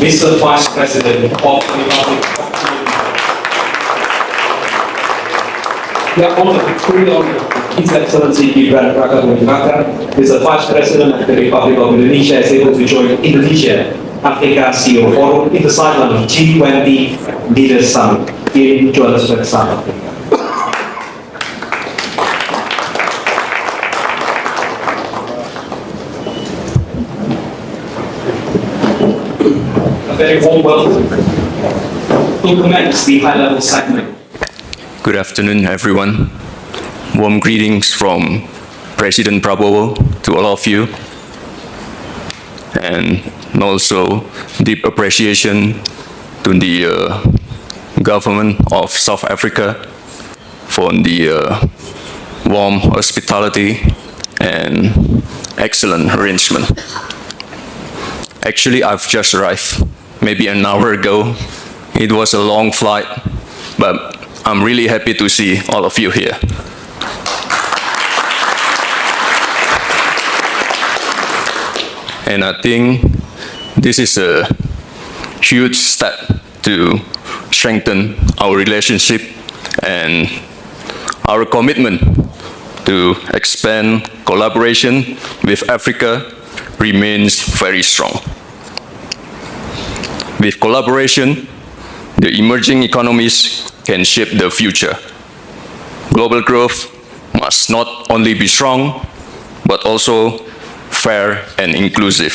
Mr. Vice President of the Republic of we are honored to truly honor His Excellency Gibran Raka Buming Raka, Mr. Vice President of the Republic of Indonesia, is able to join Indonesia Africa CEO Forum in the sideline of G20 Leaders Summit in Johannesburg, South Africa. A very warm welcome to commence the high-level segment. Good afternoon, everyone. Warm greetings from President Prabowo to all of you, and also deep appreciation to the government of South Africa for the warm hospitality and excellent arrangement. Actually, I've just arrived maybe an hour ago. It was a long flight, but I'm really happy to see all of you here. And I think this is a huge step to strengthen our relationship, and our commitment to expand collaboration with Africa remains very strong. With collaboration, the emerging economies can shape the future. Global growth must not only be strong, but also fair and inclusive.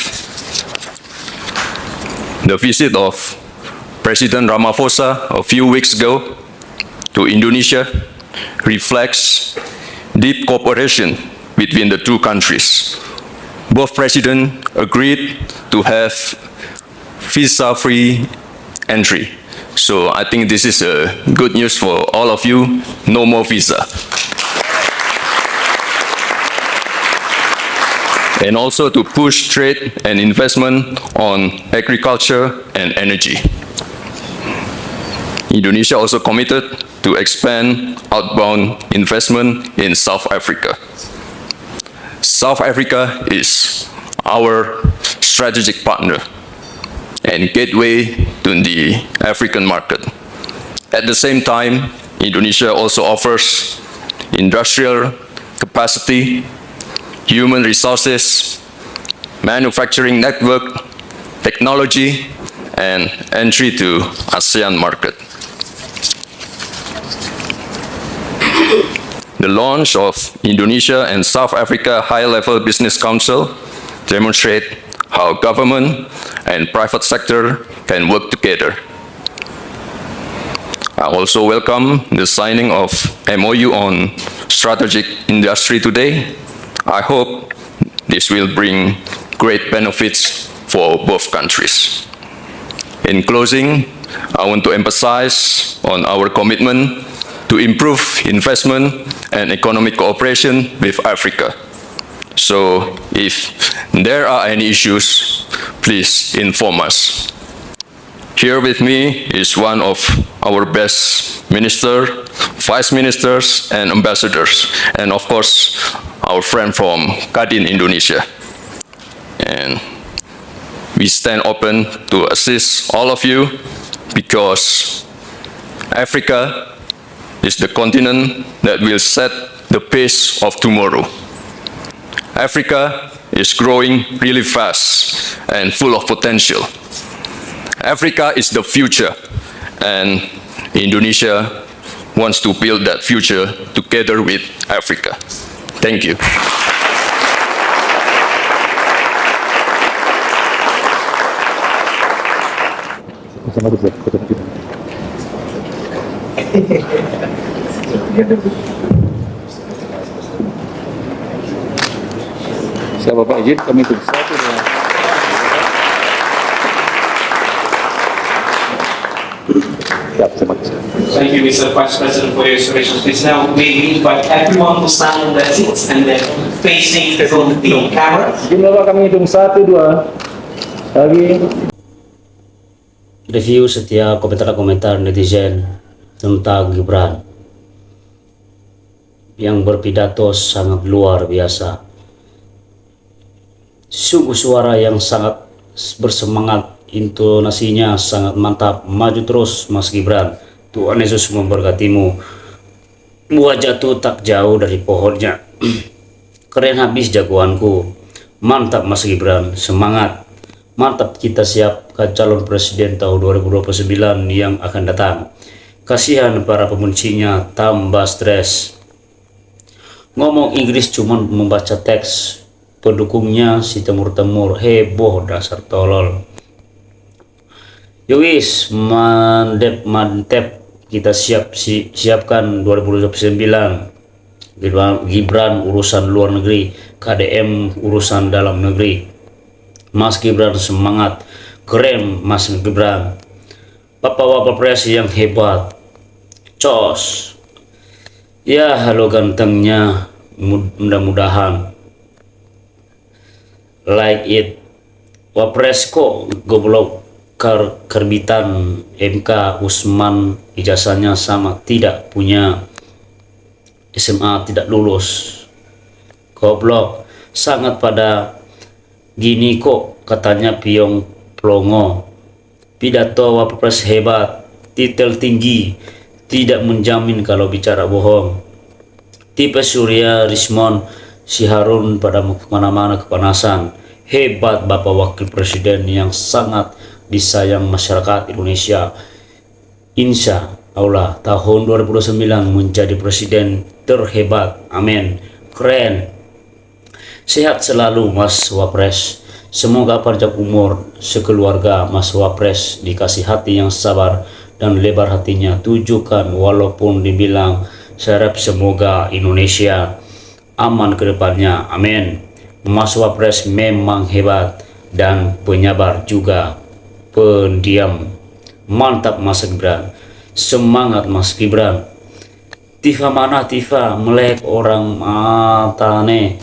The visit of President Ramaphosa a few weeks ago to Indonesia reflects deep cooperation between the two countries. Both presidents agreed to have visa-free entry. So I think this is good news for all of you. No more visa. And also to push trade and investment on agriculture and energy. Indonesia also committed to expand outbound investment in South Africa. South Africa is our strategic partner and gateway to the African market. At the same time, Indonesia also offers industrial capacity, human resources, manufacturing network, technology, and entry to ASEAN market. The launch of Indonesia and South Africa High-Level Business Council demonstrate how government and private sector can work together. I also welcome the signing of MOU on strategic industry today. I hope this will bring great benefits for both countries. In closing, I want to emphasize on our commitment to improve investment and economic cooperation with Africa. So if there are any issues, please inform us. Here with me is one of our best ministers, vice ministers, and ambassadors, and of course, our friend from Kadin, Indonesia. And we stand open to assist all of you because Africa is the continent that will set the pace of tomorrow. Africa is growing really fast and full of potential. Africa is the future, and Indonesia wants to build that future together with Africa. Thank you. Saya Bapak izin kami untuk satu dengan ya, terima kasih. Thank you, Mr. Vice President, for your expressions. Please now we invite everyone to stand on their seats and then facing the camera. Izin Bapak kami hitung 1, 2. Lagi. Review setiap komentar-komentar netizen tentang Gibran yang berpidato sangat luar biasa. Sungguh suara yang sangat bersemangat, intonasinya sangat mantap. Maju terus Mas Gibran. Tuhan Yesus memberkatimu. Buah jatuh tak jauh dari pohonnya. Keren habis jagoanku. Mantap Mas Gibran, semangat. Mantap, kita siapkan calon presiden tahun 2029 yang akan datang. Kasihan para pembencinya, tambah stres. Ngomong Inggris cuman membaca teks. Pendukungnya si temur-temur, heboh dasar tolol. Yowis, mantep, kita siapkan 2029. Gibran urusan luar negeri, KDM urusan dalam negeri. Mas Gibran semangat, keren Mas Gibran. Bapak Wapres yang hebat, cos. Ya halo gantengnya, mudah-mudahan like it. Wapres kok goblok, kerbitan MK Usman ijazahnya sama, tidak punya SMA, tidak lulus. Goblok sangat pada gini kok katanya piong plongo. Pidato Wapres hebat, titel tinggi, tidak menjamin kalau bicara bohong. Tipe Surya Rismon si Harun pada kemana-mana kepanasan. Hebat Bapak Wakil Presiden yang sangat disayang masyarakat Indonesia. Insya Allah tahun 2029 menjadi presiden terhebat. Amin. Keren. Sehat selalu Mas Wapres. Semoga panjang umur sekeluarga Mas Wapres, dikasih hati yang sabar dan lebar hatinya. Tujukan walaupun dibilang serap, semoga Indonesia aman ke depannya. Amin. Mas Wapres memang hebat dan penyabar juga pendiam. Mantap Mas Gibran. Semangat Mas Gibran. Tifa mana Tifa, melek orang matane,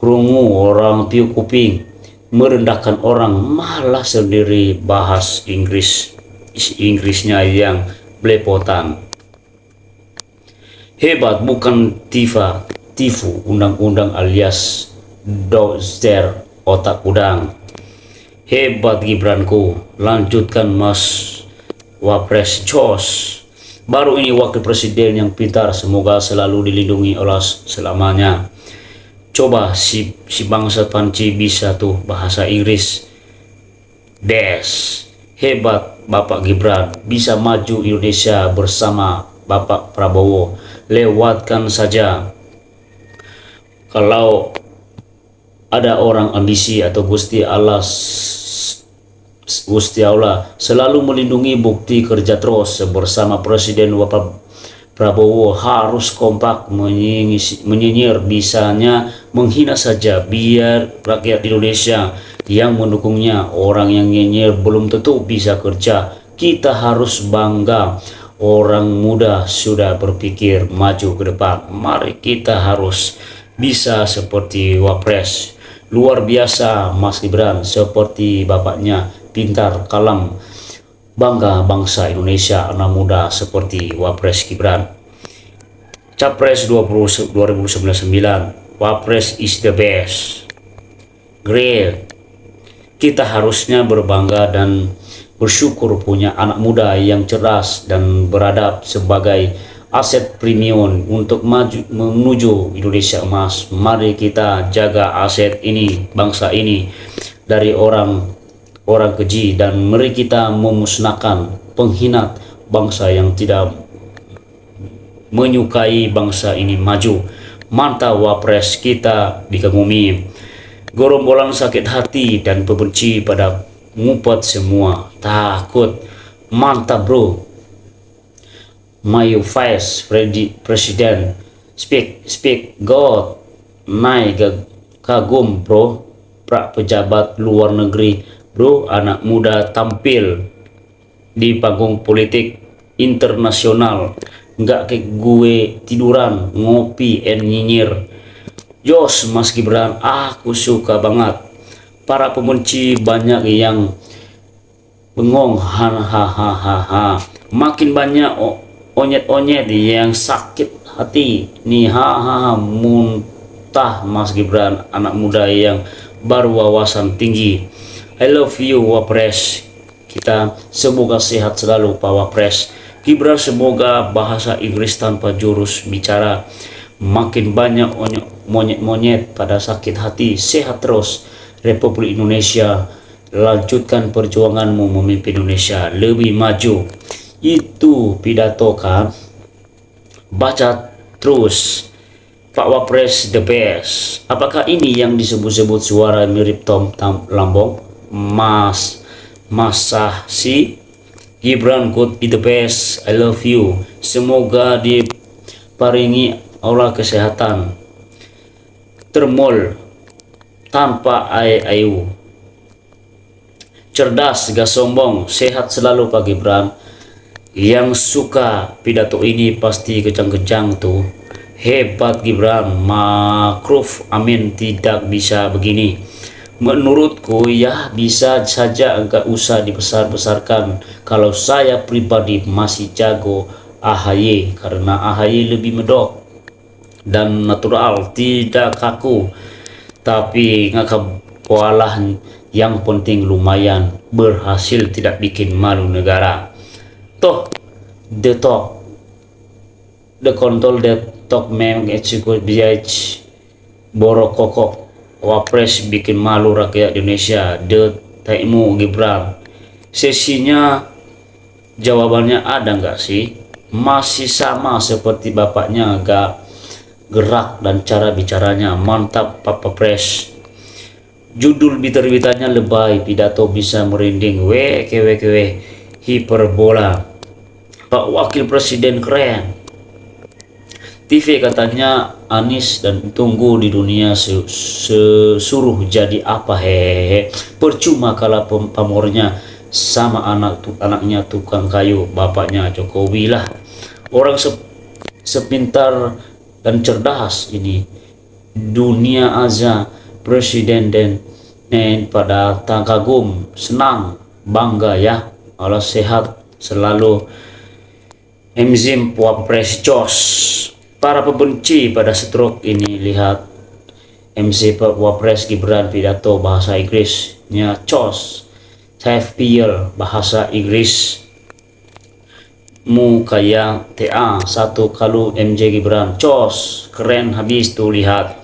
krungu orang tiup kuping, merendahkan orang, malah sendiri bahas Inggrisnya yang belepotan. Hebat bukan Tifa, tifu, undang-undang alias dozer otak udang. Hebat Gibranku, lanjutkan Mas Wapres, cos. Baru ini wakil presiden yang pintar, semoga selalu dilindungi Allah selamanya. Coba si bangsa Panci bisa tuh bahasa Inggris. Hebat Bapak Gibran, bisa maju Indonesia bersama Bapak Prabowo. Lewatkan saja. Kalau ada orang ambisi atau Gusti Allah selalu melindungi, bukti kerja terus bersama Presiden Bapak Prabowo. Harus kompak, menyinyir bisanya, menghina saja, biar rakyat Indonesia yang mendukungnya. Orang yang nyinyir belum tentu bisa kerja. Kita harus bangga, orang muda sudah berpikir maju ke depan. Mari kita harus bisa seperti Wapres. Luar biasa Mas Gibran, seperti bapaknya, pintar, kalem, bangga bangsa Indonesia. Anak muda seperti Wapres Gibran. Capres 2099, Wapres is the best. Great. Kita harusnya berbangga dan bersyukur punya anak muda yang cerdas dan beradab sebagai aset premium untuk menuju Indonesia emas. Mari kita jaga aset ini, bangsa ini, dari orang keji, dan mari kita memusnahkan pengkhianat bangsa yang tidak menyukai bangsa ini maju. Mantap Wapres kita dikagumi. Gerombolan sakit hati dan pembenci pada ngumpet semua, takut. Mantap bro. My vice president speak God, naik kagum bro. Pra pejabat luar negeri bro, anak muda tampil di panggung politik internasional, nggak kayak gue tiduran ngopi and nyinyir. Jos Mas Gibran, aku suka banget. Para pembenci banyak yang bengong, hahaha. Makin banyak onyet-onyet yang sakit hati nih, hahaha. Muntah Mas Gibran, anak muda yang berwawasan tinggi. I love you Wapres. Kita semoga sehat selalu Pak Wapres. Gibran semoga bahasa Inggris tanpa jurus bicara. Makin banyak monyet-monyet pada sakit hati. Sehat terus Republik Indonesia. Lanjutkan perjuanganmu memimpin Indonesia lebih maju. Itu pidato kan. Baca terus. Pak Wapres the best. Apakah ini yang disebut-sebut suara mirip Tom Lambong? Masa si Gibran could be the best. I love you. Semoga diparingi Allah kesehatan. Termol tanpa ayu. Cerdas gak sombong. Sehat selalu Pak Gibran. Yang suka pidato ini pasti kejang-kejang tuh. Hebat Gibran. Makruf amin tidak bisa begini. Menurutku ya bisa saja enggak usah dibesar-besarkan. Kalau saya pribadi masih jago AHY karena AHY lebih medok dan natural, tidak kaku. Tapi ngakapualah yang penting lumayan berhasil, tidak bikin malu negara. Toh the control the talk memang execute biaj borokokok. Wapres bikin malu rakyat Indonesia. The Taimu Gibran. Sesinya jawabannya ada nggak sih? Masih sama seperti bapaknya, agak gerak dan cara bicaranya. Mantap Pak Wapres. Judul terbitannya lebay, pidato bisa merinding. Hiperbola. Pak Wakil Presiden keren. TV katanya Anies dan tunggu di dunia suruh jadi apa hehehe. Percuma kalau pamornya sama anaknya tukang kayu, bapaknya Jokowi lah. Orang sepintar dan cerdas ini dunia aja presiden dan pada kagum, senang, bangga ya. Allah sehat selalu. Emzim Wapres Jos. Para pembenci pada stroke ini lihat MC Wapres Gibran pidato bahasa Inggrisnya cos. TFPL bahasa Inggris mu kayak TA satu kalau MJ Gibran cos keren habis tuh lihat.